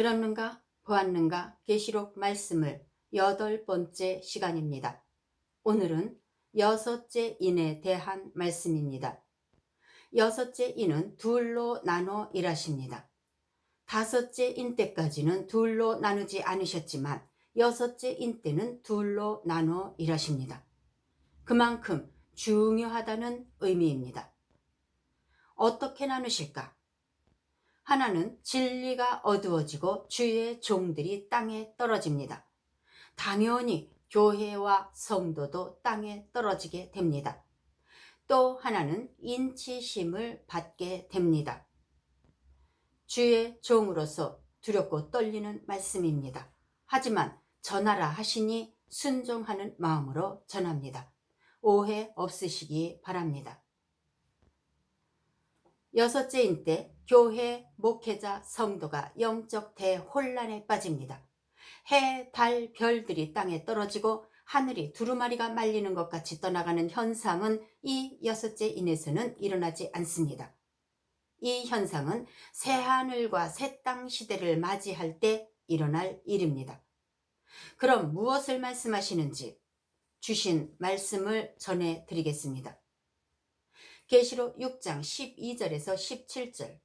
들었는가 보았는가 계시록 말씀을 8번째 시간입니다. 오늘은 여섯째 인에 대한 말씀입니다. 여섯째 인은 둘로 나눠 일하십니다. 다섯째 인 때까지는 둘로 나누지 않으셨지만 여섯째 인 때는 둘로 나눠 일하십니다. 그만큼 중요하다는 의미입니다. 어떻게 나누실까? 하나는 진리가 어두워지고 주의 종들이 땅에 떨어집니다. 당연히 교회와 성도도 땅에 떨어지게 됩니다. 또 하나는 인치심을 받게 됩니다. 주의 종으로서 두렵고 떨리는 말씀입니다. 하지만 전하라 하시니 순종하는 마음으로 전합니다. 오해 없으시기 바랍니다. 여섯째인 때 교회, 목회자, 성도가 영적 대혼란에 빠집니다. 해, 달, 별들이 땅에 떨어지고 하늘이 두루마리가 말리는 것 같이 떠나가는 현상은 이 여섯째 인에서는 일어나지 않습니다. 이 현상은 새하늘과 새 땅 시대를 맞이할 때 일어날 일입니다. 그럼 무엇을 말씀하시는지 주신 말씀을 전해드리겠습니다. 계시록 6장 12절에서 17절.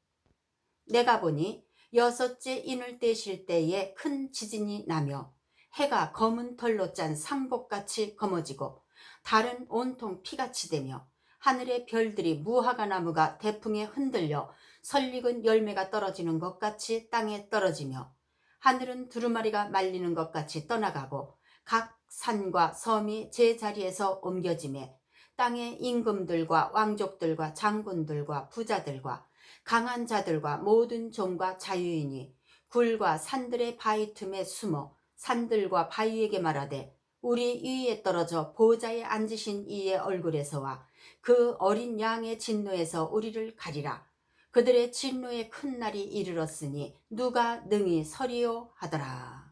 내가 보니 여섯째 인을 떼실 때에 큰 지진이 나며 해가 검은 털로 짠 상복같이 검어지고 달은 온통 피같이 되며 하늘의 별들이 무화과 나무가 대풍에 흔들려 설익은 열매가 떨어지는 것 같이 땅에 떨어지며 하늘은 두루마리가 말리는 것 같이 떠나가고 각 산과 섬이 제자리에서 옮겨지매 땅의 임금들과 왕족들과 장군들과 부자들과 강한 자들과 모든 종과 자유인이 굴과 산들의 바위 틈에 숨어 산들과 바위에게 말하되 우리 위에 떨어져 보좌에 앉으신 이의 얼굴에서와 그 어린 양의 진노에서 우리를 가리라. 그들의 진노의 큰 날이 이르렀으니 누가 능히 서리요 하더라.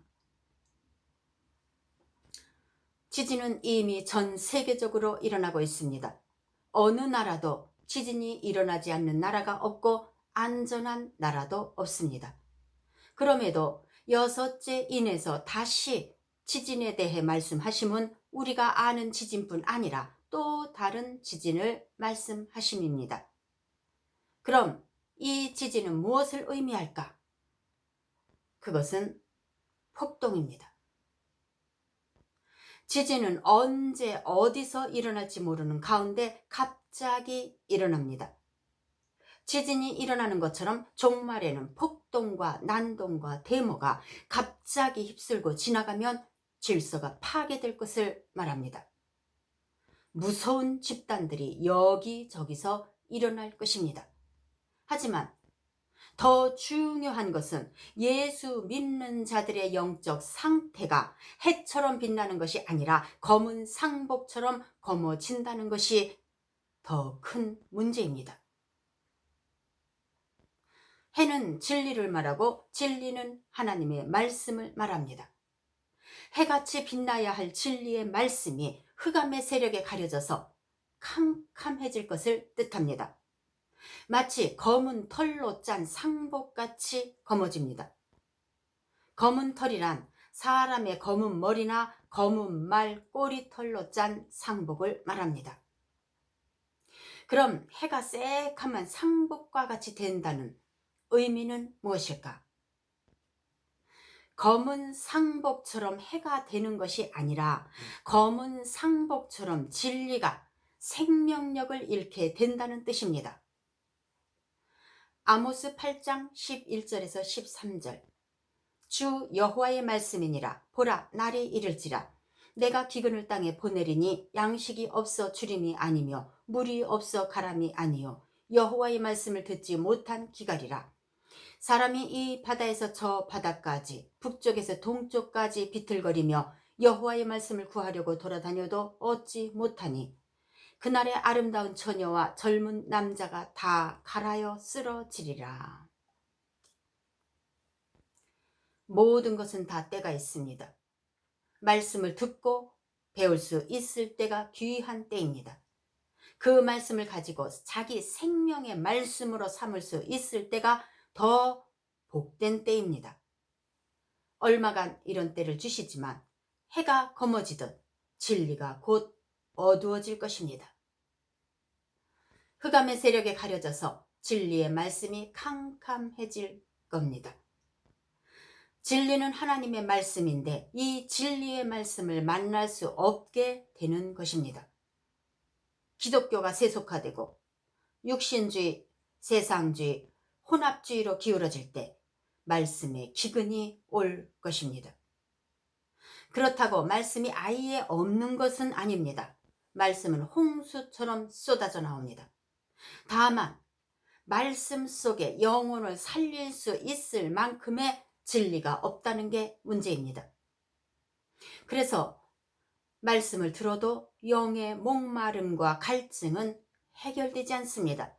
지진은 이미 전 세계적으로 일어나고 있습니다. 어느 나라도 지진이 일어나지 않는 나라가 없고 안전한 나라도 없습니다. 그럼에도 여섯째 인에서 다시 지진에 대해 말씀하심은 우리가 아는 지진뿐 아니라 또 다른 지진을 말씀하심입니다. 그럼 이 지진은 무엇을 의미할까? 그것은 폭동입니다. 지진은 언제 어디서 일어날지 모르는 가운데 갑자기 일어납니다. 지진이 일어나는 것처럼 종말에는 폭동과 난동과 데모가 갑자기 휩쓸고 지나가면 질서가 파괴될 것을 말합니다. 무서운 집단들이 여기저기서 일어날 것입니다. 하지만 더 중요한 것은 예수 믿는 자들의 영적 상태가 해처럼 빛나는 것이 아니라 검은 상복처럼 검어진다는 것이 더 큰 문제입니다. 해는 진리를 말하고 진리는 하나님의 말씀을 말합니다. 해같이 빛나야 할 진리의 말씀이 흑암의 세력에 가려져서 캄캄해질 것을 뜻합니다. 마치 검은 털로 짠 상복같이 검어집니다. 검은 털이란 사람의 검은 머리나 검은 말, 꼬리털로 짠 상복을 말합니다. 그럼 해가 새카만 상복과 같이 된다는 의미는 무엇일까? 검은 상복처럼 해가 되는 것이 아니라 검은 상복처럼 진리가 생명력을 잃게 된다는 뜻입니다. 아모스 8장 11절에서 13절. 주 여호와의 말씀이니라. 보라, 날이 이를지라. 내가 기근을 땅에 보내리니 양식이 없어 주림이 아니며 물이 없어 가람이 아니요 여호와의 말씀을 듣지 못한 기갈이라. 사람이 이 바다에서 저 바다까지 북쪽에서 동쪽까지 비틀거리며 여호와의 말씀을 구하려고 돌아다녀도 얻지 못하니 그날의 아름다운 처녀와 젊은 남자가 다 갈아여 쓰러지리라. 모든 것은 다 때가 있습니다. 말씀을 듣고 배울 수 있을 때가 귀한 때입니다. 그 말씀을 가지고 자기 생명의 말씀으로 삼을 수 있을 때가 더 복된 때입니다. 얼마간 이런 때를 주시지만 해가 검어지듯 진리가 곧 어두워질 것입니다. 흑암의 세력에 가려져서 진리의 말씀이 캄캄해질 겁니다. 진리는 하나님의 말씀인데 이 진리의 말씀을 만날 수 없게 되는 것입니다. 기독교가 세속화되고 육신주의, 세상주의, 혼합주의로 기울어질 때 말씀의 기근이 올 것입니다. 그렇다고 말씀이 아예 없는 것은 아닙니다. 말씀은 홍수처럼 쏟아져 나옵니다. 다만 말씀 속에 영혼을 살릴 수 있을 만큼의 진리가 없다는 게 문제입니다. 그래서 말씀을 들어도 영의 목마름과 갈증은 해결되지 않습니다.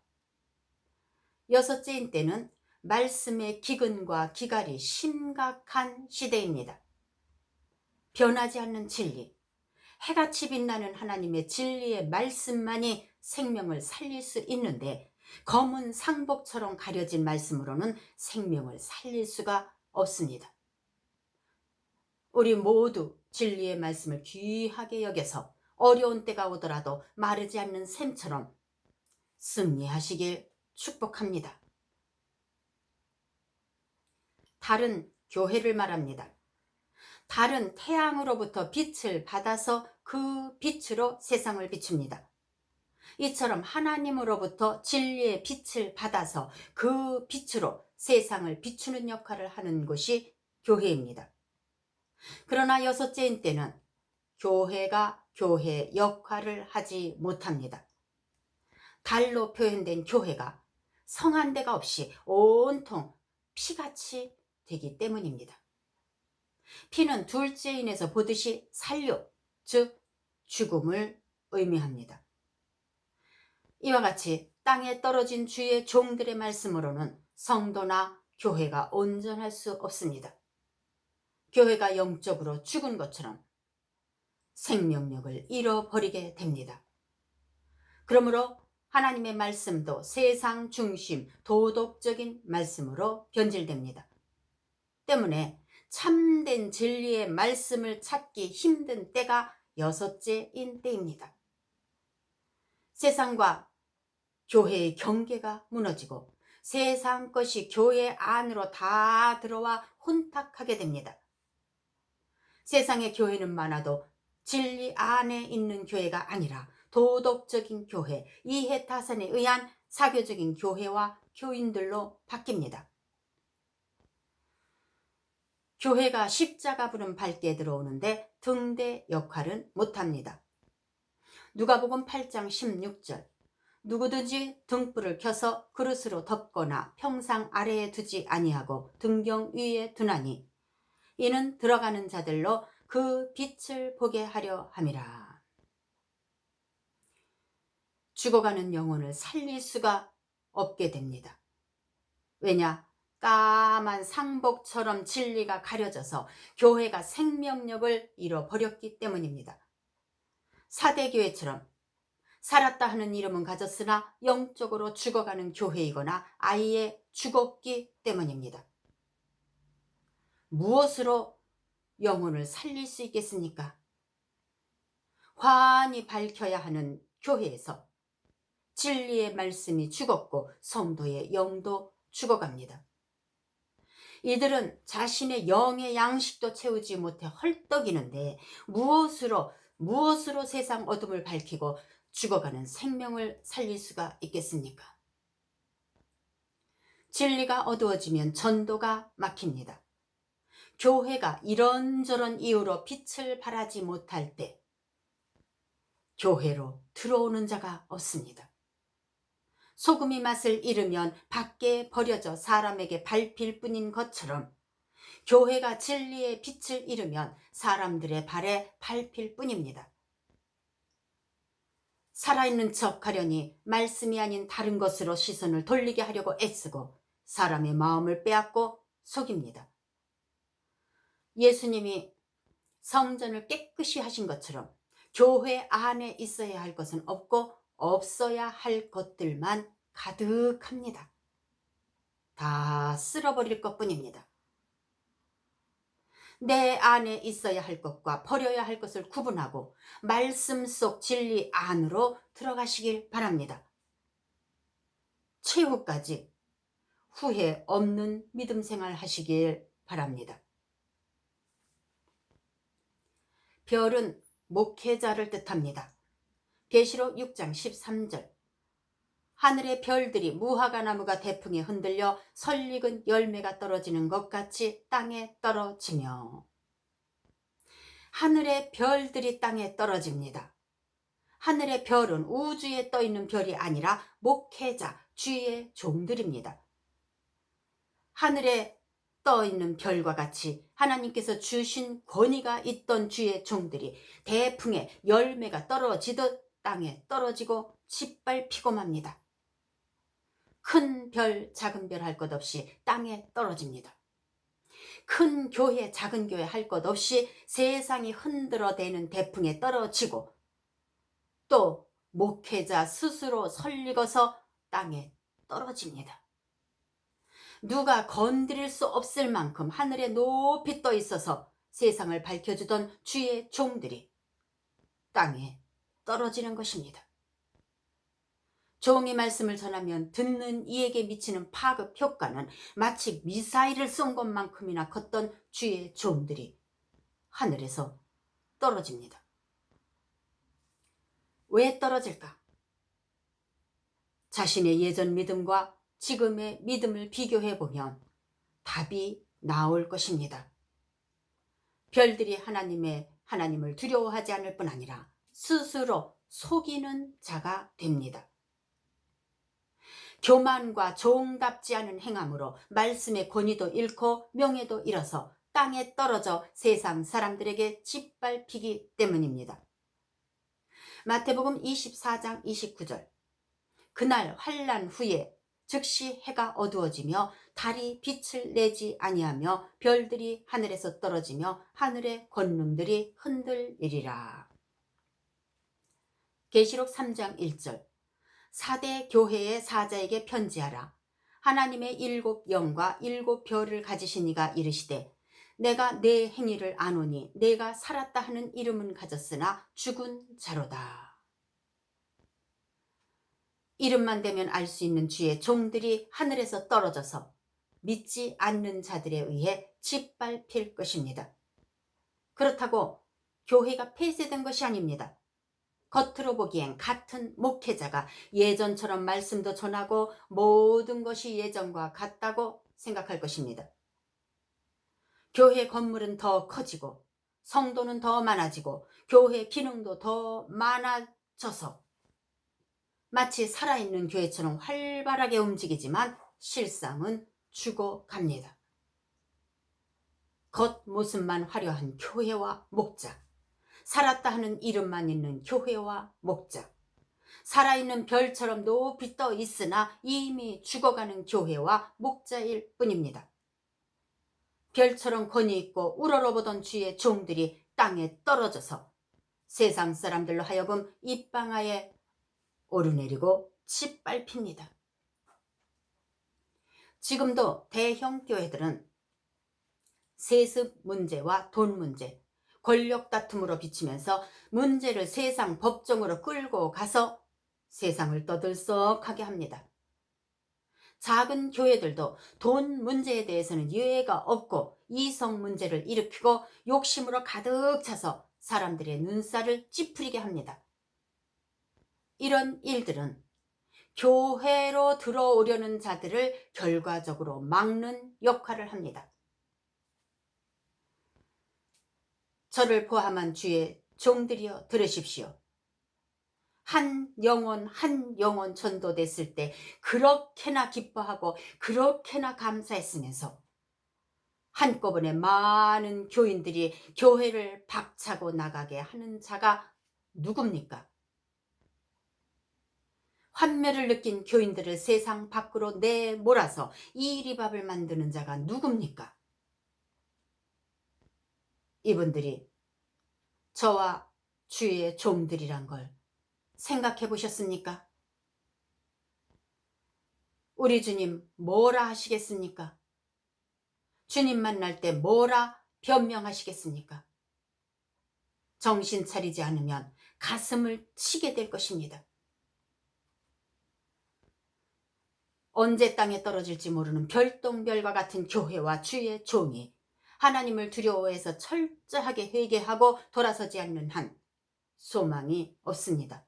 여섯째인 때는 말씀의 기근과 기갈이 심각한 시대입니다. 변하지 않는 진리, 해같이 빛나는 하나님의 진리의 말씀만이 생명을 살릴 수 있는데 검은 상복처럼 가려진 말씀으로는 생명을 살릴 수가 없습니다. 우리 모두 진리의 말씀을 귀하게 여겨서 어려운 때가 오더라도 마르지 않는 샘처럼 승리하시길 축복합니다. 달은 교회를 말합니다. 달은 태양으로부터 빛을 받아서 그 빛으로 세상을 비춥니다. 이처럼 하나님으로부터 진리의 빛을 받아서 그 빛으로 세상을 비추는 역할을 하는 곳이 교회입니다. 그러나 여섯째인 때는 교회가 교회 역할을 하지 못합니다. 달로 표현된 교회가 성한 데가 없이 온통 피같이 되기 때문입니다. 피는 둘째인에서 보듯이 살육, 즉 죽음을 의미합니다. 이와 같이 땅에 떨어진 주의 종들의 말씀으로는 성도나 교회가 온전할 수 없습니다. 교회가 영적으로 죽은 것처럼 생명력을 잃어버리게 됩니다. 그러므로 하나님의 말씀도 세상 중심 도덕적인 말씀으로 변질됩니다. 때문에 참된 진리의 말씀을 찾기 힘든 때가 여섯째인 때입니다. 세상과 교회의 경계가 무너지고 세상 것이 교회 안으로 다 들어와 혼탁하게 됩니다. 세상의 교회는 많아도 진리 안에 있는 교회가 아니라 도덕적인 교회, 이해타산에 의한 사교적인 교회와 교인들로 바뀝니다. 교회가 십자가 부름 밟게 들어오는데 등대 역할은 못합니다. 누가복음 8장 16절, 누구든지 등불을 켜서 그릇으로 덮거나 평상 아래에 두지 아니하고 등경 위에 두나니 이는 들어가는 자들로 그 빛을 보게 하려 함이라. 죽어가는 영혼을 살릴 수가 없게 됩니다. 왜냐? 까만 상복처럼 진리가 가려져서 교회가 생명력을 잃어버렸기 때문입니다. 사대교회처럼 살았다 하는 이름은 가졌으나 영적으로 죽어가는 교회이거나 아예 죽었기 때문입니다. 무엇으로 영혼을 살릴 수 있겠습니까? 환히 밝혀야 하는 교회에서 진리의 말씀이 죽었고 성도의 영도 죽어갑니다. 이들은 자신의 영의 양식도 채우지 못해 헐떡이는데 무엇으로 세상 어둠을 밝히고 죽어가는 생명을 살릴 수가 있겠습니까? 진리가 어두워지면 전도가 막힙니다. 교회가 이런저런 이유로 빛을 발하지 못할 때 교회로 들어오는 자가 없습니다. 소금이 맛을 잃으면 밖에 버려져 사람에게 밟힐 뿐인 것처럼 교회가 진리의 빛을 잃으면 사람들의 발에 밟힐 뿐입니다. 살아있는 척 하려니 말씀이 아닌 다른 것으로 시선을 돌리게 하려고 애쓰고 사람의 마음을 빼앗고 속입니다. 예수님이 성전을 깨끗이 하신 것처럼 교회 안에 있어야 할 것은 없고 없어야 할 것들만 가득합니다. 다 쓸어버릴 것뿐입니다. 내 안에 있어야 할 것과 버려야 할 것을 구분하고 말씀 속 진리 안으로 들어가시길 바랍니다. 최후까지 후회 없는 믿음 생활 하시길 바랍니다. 별은 목회자를 뜻합니다. 계시록 6장 13절. 하늘의 별들이 무화과 나무가 대풍에 흔들려 설익은 열매가 떨어지는 것 같이 땅에 떨어지며. 하늘의 별들이 땅에 떨어집니다. 하늘의 별은 우주에 떠 있는 별이 아니라 목회자, 주의 종들입니다. 하늘에 떠 있는 별과 같이 하나님께서 주신 권위가 있던 주의 종들이 대풍에 열매가 떨어지듯 땅에 떨어지고 짓밟히고 맙니다. 큰 별, 작은 별 할 것 없이 땅에 떨어집니다. 큰 교회, 작은 교회 할 것 없이 세상이 흔들어대는 대풍에 떨어지고 또 목회자 스스로 설익어서 땅에 떨어집니다. 누가 건드릴 수 없을 만큼 하늘에 높이 떠 있어서 세상을 밝혀주던 주의 종들이 땅에 떨어지는 것입니다. 종이 말씀을 전하면 듣는 이에게 미치는 파급 효과는 마치 미사일을 쏜 것만큼이나 컸던 주의 종들이 하늘에서 떨어집니다. 왜 떨어질까? 자신의 예전 믿음과 지금의 믿음을 비교해보면 답이 나올 것입니다. 별들이 하나님을 두려워하지 않을 뿐 아니라 스스로 속이는 자가 됩니다. 교만과 종답지 않은 행함으로 말씀의 권위도 잃고 명예도 잃어서 땅에 떨어져 세상 사람들에게 짓밟히기 때문입니다. 마태복음 24장 29절. 그날 환난 후에 즉시 해가 어두워지며 달이 빛을 내지 아니하며 별들이 하늘에서 떨어지며 하늘의 권능들이 흔들리리라. 계시록 3장 1절. 4대 교회의 사자에게 편지하라. 하나님의 7 영과 7 별을 가지신 이가 이르시되 내가 내 행위를 아노니 내가 살았다 하는 이름은 가졌으나 죽은 자로다. 이름만 되면 알 수 있는 주의 종들이 하늘에서 떨어져서 믿지 않는 자들에 의해 짓밟힐 것입니다. 그렇다고 교회가 폐쇄된 것이 아닙니다. 겉으로 보기엔 같은 목회자가 예전처럼 말씀도 전하고 모든 것이 예전과 같다고 생각할 것입니다. 교회 건물은 더 커지고 성도는 더 많아지고 교회 기능도 더 많아져서 마치 살아있는 교회처럼 활발하게 움직이지만 실상은 죽어갑니다. 겉모습만 화려한 교회와 목자, 살았다 하는 이름만 있는 교회와 목자, 살아있는 별처럼 높이 떠 있으나 이미 죽어가는 교회와 목자일 뿐입니다. 별처럼 권위 있고 우러러보던 주의 종들이 땅에 떨어져서 세상 사람들로 하여금 입방아에 오르내리고 짓밟힙니다. 지금도 대형 교회들은 세습 문제와 돈 문제, 권력 다툼으로 비치면서 문제를 세상 법정으로 끌고 가서 세상을 떠들썩하게 합니다. 작은 교회들도 돈 문제에 대해서는 예외가 없고 이성 문제를 일으키고 욕심으로 가득 차서 사람들의 눈살을 찌푸리게 합니다. 이런 일들은 교회로 들어오려는 자들을 결과적으로 막는 역할을 합니다. 저를 포함한 주의 종들이여 들으십시오. 한 영혼 전도됐을 때 그렇게나 기뻐하고 그렇게나 감사했으면서 한꺼번에 많은 교인들이 교회를 박차고 나가게 하는 자가 누굽니까? 환멸을 느낀 교인들을 세상 밖으로 내몰아서 이리밥을 만드는 자가 누굽니까? 이분들이 저와 주의 종들이란 걸 생각해 보셨습니까? 우리 주님 뭐라 하시겠습니까? 주님 만날 때 뭐라 변명하시겠습니까? 정신 차리지 않으면 가슴을 치게 될 것입니다. 언제 땅에 떨어질지 모르는 별똥별과 같은 교회와 주의 종이 하나님을 두려워해서 철저하게 회개하고 돌아서지 않는 한 소망이 없습니다.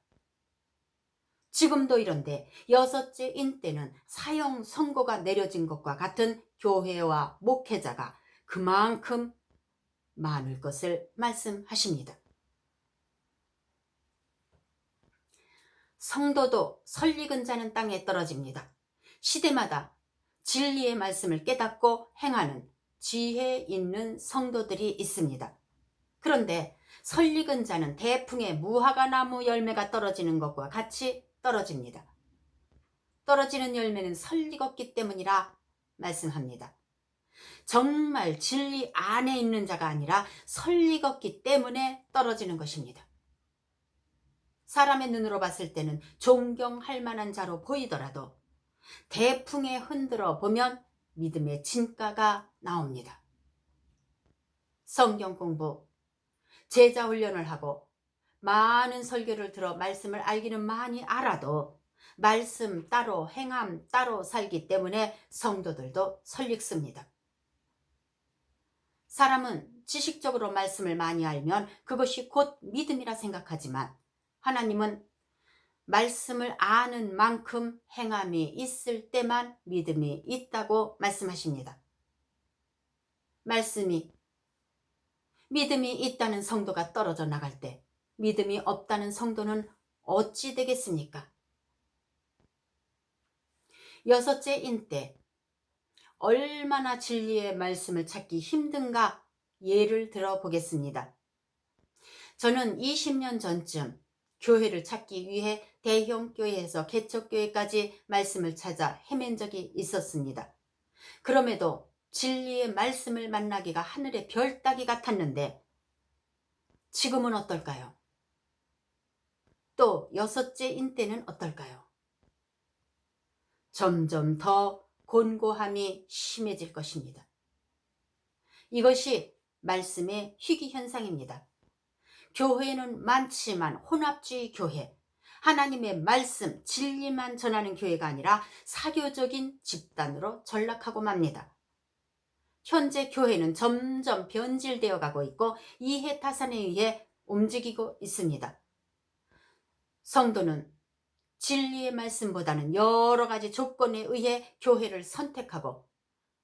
지금도 이런데 여섯째 인 때는 사형 선고가 내려진 것과 같은 교회와 목회자가 그만큼 많을 것을 말씀하십니다. 성도도 설익은 자는 땅에 떨어집니다. 시대마다 진리의 말씀을 깨닫고 행하는 지혜 있는 성도들이 있습니다. 그런데 설익은 자는 대풍에 무화과 나무 열매가 떨어지는 것과 같이 떨어집니다. 떨어지는 열매는 설익었기 때문이라 말씀합니다. 정말 진리 안에 있는 자가 아니라 설익었기 때문에 떨어지는 것입니다. 사람의 눈으로 봤을 때는 존경할 만한 자로 보이더라도 대풍에 흔들어 보면 믿음의 진가가 나옵니다. 성경 공부, 제자 훈련을 하고 많은 설교를 들어 말씀을 알기는 많이 알아도 말씀 따로 행함 따로 살기 때문에 성도들도 설익습니다. 사람은 지식적으로 말씀을 많이 알면 그것이 곧 믿음이라 생각하지만 하나님은 말씀을 아는 만큼 행함이 있을 때만 믿음이 있다고 말씀하십니다. 믿음이 있다는 성도가 떨어져 나갈 때 믿음이 없다는 성도는 어찌 되겠습니까? 여섯째 인 때 얼마나 진리의 말씀을 찾기 힘든가 예를 들어 보겠습니다. 저는 20년 전쯤 교회를 찾기 위해 대형 교회에서 개척교회까지 말씀을 찾아 헤맨 적이 있었습니다. 그럼에도 진리의 말씀을 만나기가 하늘의 별 따기 같았는데 지금은 어떨까요? 또 여섯째 인 때는 어떨까요? 점점 더 곤고함이 심해질 것입니다. 이것이 말씀의 희귀 현상입니다. 교회는 많지만 혼합주의 교회, 하나님의 말씀, 진리만 전하는 교회가 아니라 사교적인 집단으로 전락하고 맙니다. 현재 교회는 점점 변질되어 가고 있고 이해타산에 의해 움직이고 있습니다. 성도는 진리의 말씀보다는 여러 가지 조건에 의해 교회를 선택하고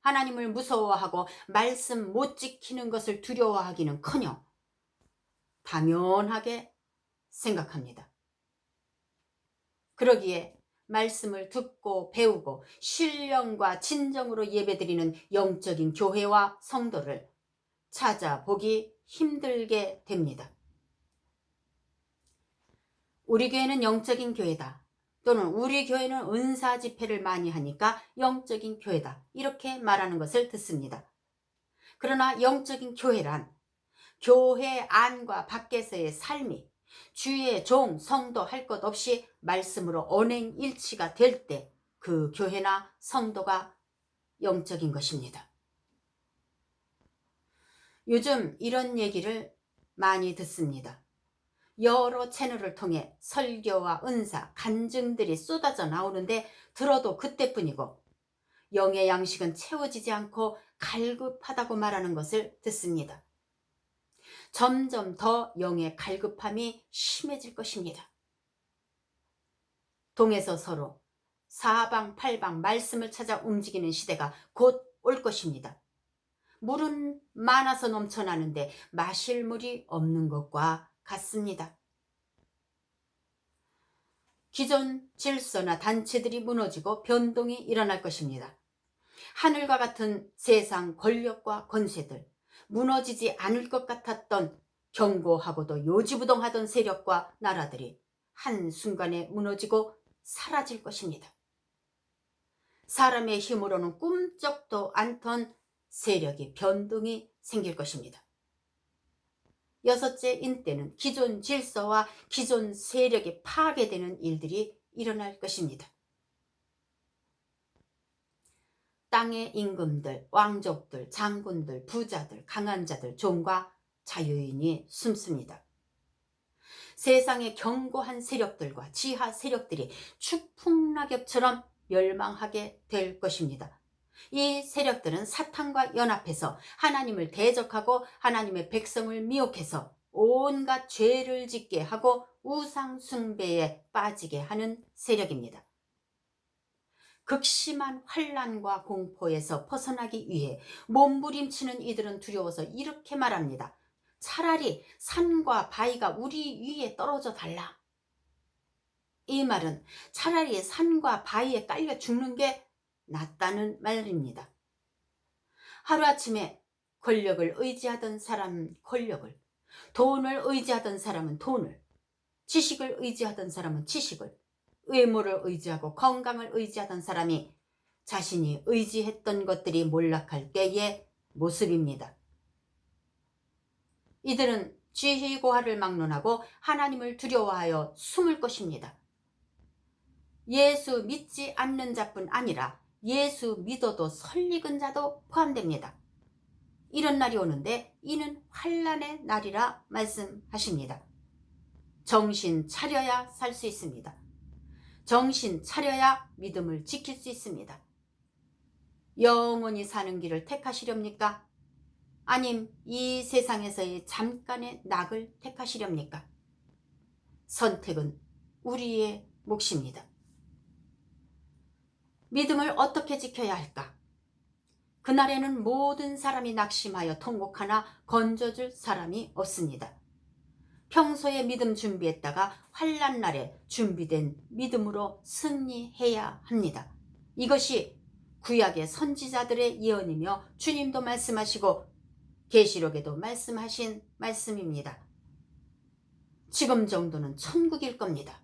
하나님을 무서워하고 말씀 못 지키는 것을 두려워하기는커녕 당연하게 생각합니다. 그러기에 말씀을 듣고 배우고 신령과 진정으로 예배드리는 영적인 교회와 성도를 찾아보기 힘들게 됩니다. 우리 교회는 영적인 교회다. 또는 우리 교회는 은사 집회를 많이 하니까 영적인 교회다. 이렇게 말하는 것을 듣습니다. 그러나 영적인 교회란 교회 안과 밖에서의 삶이 주의 종, 성도 할 것 없이 말씀으로 언행일치가 될 때 그 교회나 성도가 영적인 것입니다. 요즘 이런 얘기를 많이 듣습니다. 여러 채널을 통해 설교와 은사, 간증들이 쏟아져 나오는데 들어도 그때뿐이고 영의 양식은 채워지지 않고 갈급하다고 말하는 것을 듣습니다. 점점 더 영의 갈급함이 심해질 것입니다. 동에서 서로 사방팔방 말씀을 찾아 움직이는 시대가 곧 올 것입니다. 물은 많아서 넘쳐나는데 마실 물이 없는 것과 같습니다. 기존 질서나 단체들이 무너지고 변동이 일어날 것입니다. 하늘과 같은 세상 권력과 권세들, 무너지지 않을 것 같았던 견고하고도 요지부동하던 세력과 나라들이 한순간에 무너지고 사라질 것입니다. 사람의 힘으로는 꿈쩍도 않던 세력이 변동이 생길 것입니다. 여섯째 인 때는 기존 질서와 기존 세력이 파괴되는 일들이 일어날 것입니다. 땅의 임금들, 왕족들, 장군들, 부자들, 강한 자들, 종과 자유인이 숨습니다. 세상의 견고한 세력들과 지하 세력들이 추풍낙엽처럼 멸망하게 될 것입니다. 이 세력들은 사탄과 연합해서 하나님을 대적하고 하나님의 백성을 미혹해서 온갖 죄를 짓게 하고 우상 숭배에 빠지게 하는 세력입니다. 극심한 환난과 공포에서 벗어나기 위해 몸부림치는 이들은 두려워서 이렇게 말합니다. 차라리 산과 바위가 우리 위에 떨어져 달라. 이 말은 차라리 산과 바위에 깔려 죽는 게 낫다는 말입니다. 하루아침에 권력을 의지하던 사람은 권력을, 돈을 의지하던 사람은 돈을, 지식을 의지하던 사람은 지식을, 외모를 의지하고 건강을 의지하던 사람이 자신이 의지했던 것들이 몰락할 때의 모습입니다. 이들은 지휘고하를 막론하고 하나님을 두려워하여 숨을 것입니다. 예수 믿지 않는 자뿐 아니라 예수 믿어도 설익은 자도 포함됩니다. 이런 날이 오는데 이는 환난의 날이라 말씀하십니다. 정신 차려야 살 수 있습니다. 정신 차려야 믿음을 지킬 수 있습니다. 영원히 사는 길을 택하시렵니까? 아님 이 세상에서의 잠깐의 낙을 택하시렵니까? 선택은 우리의 몫입니다. 믿음을 어떻게 지켜야 할까? 그날에는 모든 사람이 낙심하여 통곡하나 건져줄 사람이 없습니다. 평소에 믿음 준비했다가 환난 날에 준비된 믿음으로 승리해야 합니다. 이것이 구약의 선지자들의 예언이며 주님도 말씀하시고 계시록에도 말씀하신 말씀입니다. 지금 정도는 천국일 겁니다.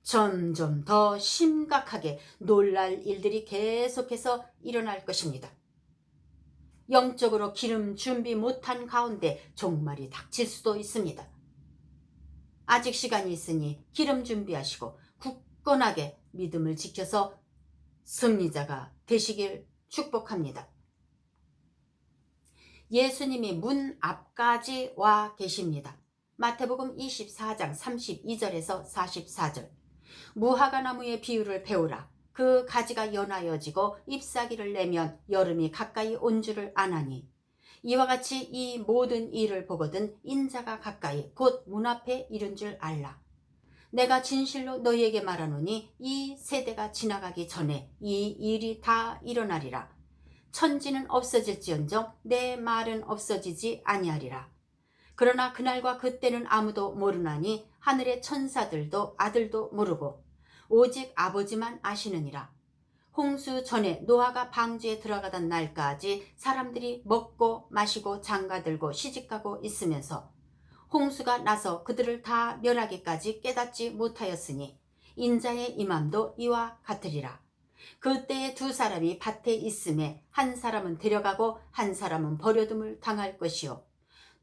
점점 더 심각하게 놀랄 일들이 계속해서 일어날 것입니다. 영적으로 기름 준비 못한 가운데 종말이 닥칠 수도 있습니다. 아직 시간이 있으니 기름 준비하시고 굳건하게 믿음을 지켜서 승리자가 되시길 축복합니다. 예수님이 문 앞까지 와 계십니다. 마태복음 24장 32절에서 44절. 무화과나무의 비유를 배우라. 그 가지가 연하여지고 잎사귀를 내면 여름이 가까이 온 줄을 아나니 이와 같이 이 모든 일을 보거든 인자가 가까이 곧 문 앞에 이른 줄 알라. 내가 진실로 너희에게 말하노니 이 세대가 지나가기 전에 이 일이 다 일어나리라. 천지는 없어질지언정 내 말은 없어지지 아니하리라. 그러나 그날과 그때는 아무도 모르나니 하늘의 천사들도 아들도 모르고 오직 아버지만 아시느니라. 홍수 전에 노아가 방주에 들어가던 날까지 사람들이 먹고 마시고 장가들고 시집가고 있으면서 홍수가 나서 그들을 다 멸하기까지 깨닫지 못하였으니 인자의 임함도 이와 같으리라. 그때에 두 사람이 밭에 있음에 한 사람은 데려가고 한 사람은 버려둠을 당할 것이요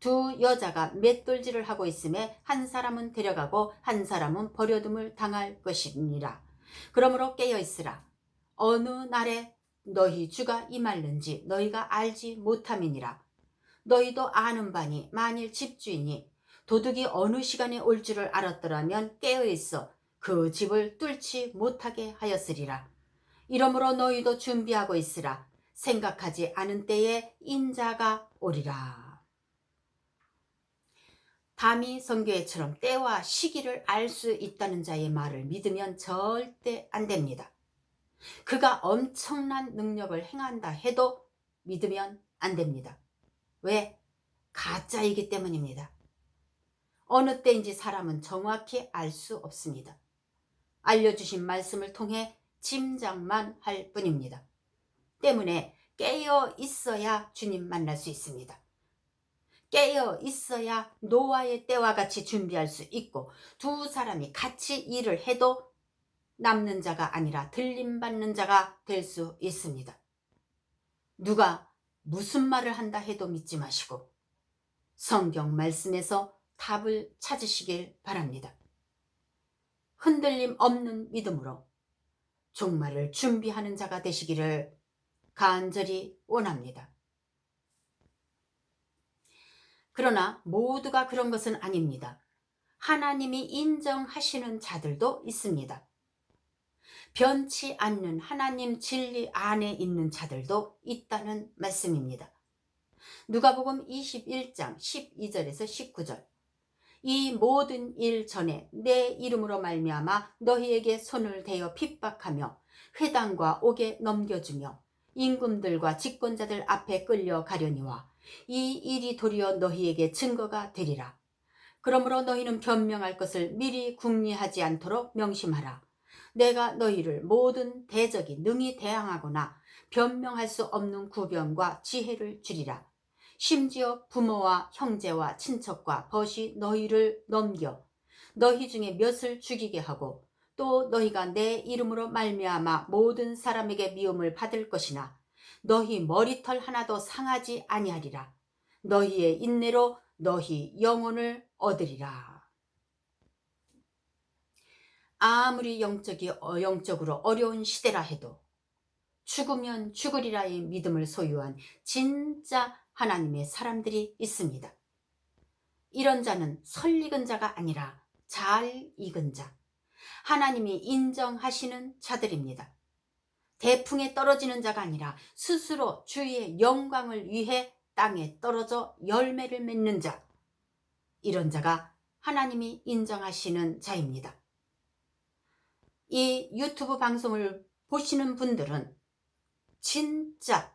두 여자가 맷돌질을 하고 있음에 한 사람은 데려가고 한 사람은 버려둠을 당할 것이니라. 그러므로 깨어있으라. 어느 날에 너희 주가 임할는지 너희가 알지 못함이니라. 너희도 아는 바니 만일 집주인이 도둑이 어느 시간에 올 줄을 알았더라면 깨어있어 그 집을 뚫지 못하게 하였으리라. 이러므로 너희도 준비하고 있으라. 생각하지 않은 때에 인자가 오리라. 다미 선교회처럼 때와 시기를 알 수 있다는 자의 말을 믿으면 절대 안 됩니다. 그가 엄청난 능력을 행한다 해도 믿으면 안 됩니다. 왜? 가짜이기 때문입니다. 어느 때인지 사람은 정확히 알 수 없습니다. 알려주신 말씀을 통해 짐작만 할 뿐입니다. 때문에 깨어 있어야 주님 만날 수 있습니다. 깨어 있어야 노아의 때와 같이 준비할 수 있고 두 사람이 같이 일을 해도 남는 자가 아니라 들림받는 자가 될 수 있습니다. 누가 무슨 말을 한다 해도 믿지 마시고 성경 말씀에서 답을 찾으시길 바랍니다. 흔들림 없는 믿음으로 종말을 준비하는 자가 되시기를 간절히 원합니다. 그러나 모두가 그런 것은 아닙니다. 하나님이 인정하시는 자들도 있습니다. 변치 않는 하나님 진리 안에 있는 자들도 있다는 말씀입니다. 누가복음 21장 12절에서 19절. 이 모든 일 전에 내 이름으로 말미암아 너희에게 손을 대어 핍박하며 회당과 옥에 넘겨주며 임금들과 집권자들 앞에 끌려가려니와 이 일이 도리어 너희에게 증거가 되리라. 그러므로 너희는 변명할 것을 미리 궁리하지 않도록 명심하라. 내가 너희를 모든 대적이 능히 대항하거나 변명할 수 없는 구변과 지혜를 주리라. 심지어 부모와 형제와 친척과 벗이 너희를 넘겨 너희 중에 몇을 죽이게 하고 또 너희가 내 이름으로 말미암아 모든 사람에게 미움을 받을 것이나 너희 머리털 하나도 상하지 아니하리라. 너희의 인내로 너희 영혼을 얻으리라. 아무리 영적으로 어려운 시대라 해도 죽으면 죽으리라의 믿음을 소유한 진짜 하나님의 사람들이 있습니다. 이런 자는 설익은 자가 아니라 잘 익은 자, 하나님이 인정하시는 자들입니다. 대풍에 떨어지는 자가 아니라 스스로 주의 영광을 위해 땅에 떨어져 열매를 맺는 자, 이런 자가 하나님이 인정하시는 자입니다. 이 유튜브 방송을 보시는 분들은 진짜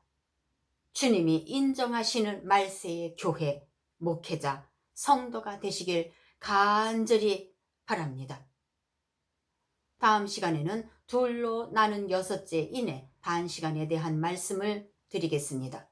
주님이 인정하시는 말세의 교회, 목회자, 성도가 되시길 간절히 바랍니다. 다음 시간에는 둘로 나눈 6째 인의 반시간에 대한 말씀을 드리겠습니다.